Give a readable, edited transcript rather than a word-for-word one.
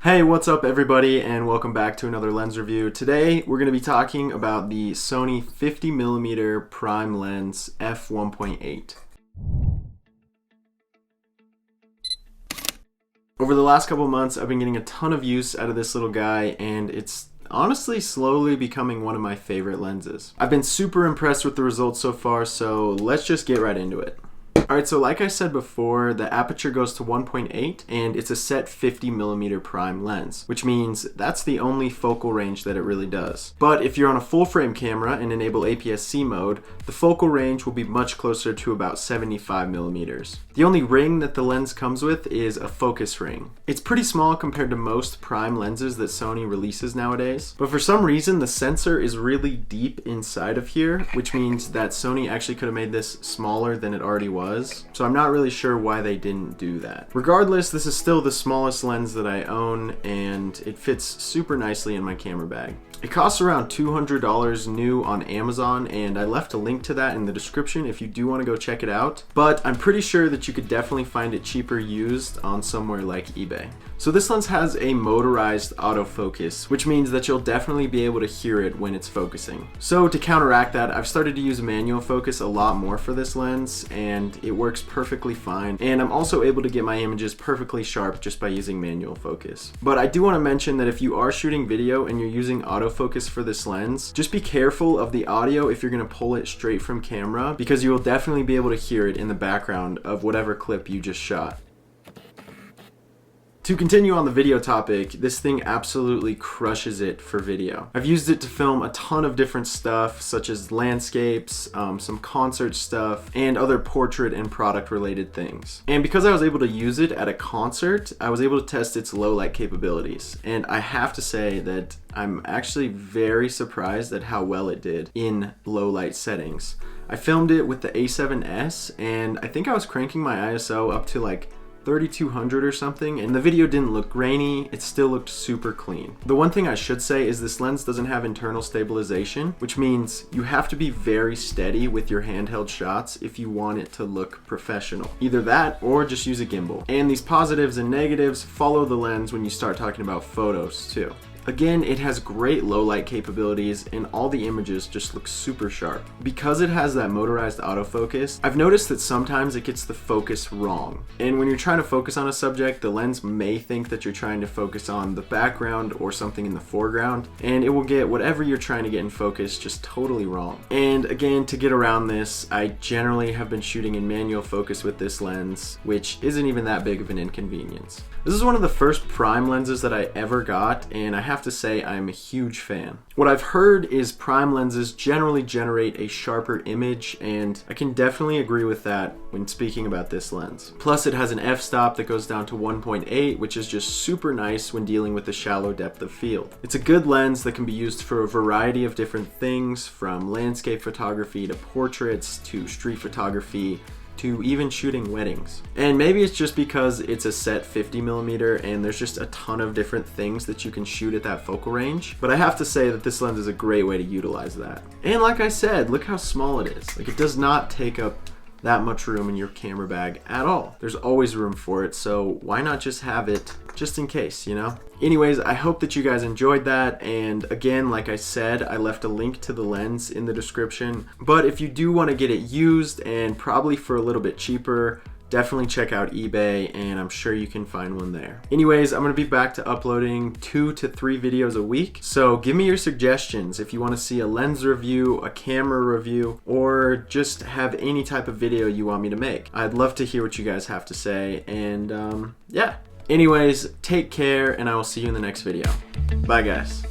Hey, what's up everybody, and welcome back to another lens review. Today we're going to be talking about the Sony 50mm prime lens f1.8. Over the last couple months I've been getting a ton of use out of this little guy, and it's honestly slowly becoming one of my favorite lenses. I've been super impressed with the results so far, so let's just get right into it. Alright, so like I said before, the aperture goes to 1.8 and it's a set 50mm prime lens, which means that's the only focal range that it really does. But if you're on a full frame camera and enable APS-C mode, the focal range will be much closer to about 75mm. The only ring that the lens comes with is a focus ring. It's pretty small compared to most prime lenses that Sony releases nowadays, but for some reason the sensor is really deep inside of here, which means that Sony actually could have made this smaller than it already was. So I'm not really sure why they didn't do that. Regardless, this is still the smallest lens that I own, and it fits super nicely in my camera bag. It costs around $200 new on Amazon, and I left a link to that in the description if you do want to go check it out. But I'm pretty sure that you could definitely find it cheaper used on somewhere like eBay. So this lens has a motorized autofocus, which means that you'll definitely be able to hear it when it's focusing. So to counteract that, I've started to use manual focus a lot more for this lens, and it works perfectly fine. And I'm also able to get my images perfectly sharp just by using manual focus. But I do want to mention that if you are shooting video and you're using autofocus for this lens, just be careful of the audio if you're going to pull it straight from camera, because you will definitely be able to hear it in the background of whatever clip you just shot. To continue on the video topic, this thing absolutely crushes it for video. I've used it to film a ton of different stuff, such as landscapes, some concert stuff, and other portrait and product related things. And because I was able to use it at a concert, I was able to test its low light capabilities. And I have to say that I'm actually very surprised at how well it did in low light settings. I filmed it with the A7S, and I think I was cranking my ISO up to like 3200 or something, and the video didn't look grainy, it still looked super clean. The one thing I should say is this lens doesn't have internal stabilization, which means you have to be very steady with your handheld shots if you want it to look professional. Either that or just use a gimbal. And these positives and negatives follow the lens when you start talking about photos too. Again, it has great low light capabilities and all the images just look super sharp. Because it has that motorized autofocus, I've noticed that sometimes it gets the focus wrong. And when you're trying to focus on a subject, the lens may think that you're trying to focus on the background or something in the foreground, and it will get whatever you're trying to get in focus just totally wrong. And again, to get around this, I generally have been shooting in manual focus with this lens, which isn't even that big of an inconvenience. This is one of the first prime lenses that I ever got, and I have to say I'm a huge fan. What I've heard is prime lenses generally generate a sharper image, and I can definitely agree with that when speaking about this lens. Plus it has an f-stop that goes down to 1.8, which is just super nice when dealing with the shallow depth of field. It's a good lens that can be used for a variety of different things, from landscape photography to portraits to street photography to even shooting weddings. And maybe it's just because it's a set 50mm and there's just a ton of different things that you can shoot at that focal range, but I have to say that this lens is a great way to utilize that. And like I said, look how small it is. Like, it does not take up that much room in your camera bag at all. There's always room for it, so why not just have it just in case, you know? Anyways, I hope that you guys enjoyed that, and again, like I said, I left a link to the lens in the description. But if you do want to get it used, and probably for a little bit cheaper, definitely check out eBay, and I'm sure you can find one there. Anyways, I'm going to be back to uploading 2 to 3 videos a week, so give me your suggestions if you want to see a lens review, a camera review, or just have any type of video you want me to make. I'd love to hear what you guys have to say, and yeah. Anyways, take care, and I will see you in the next video. Bye guys.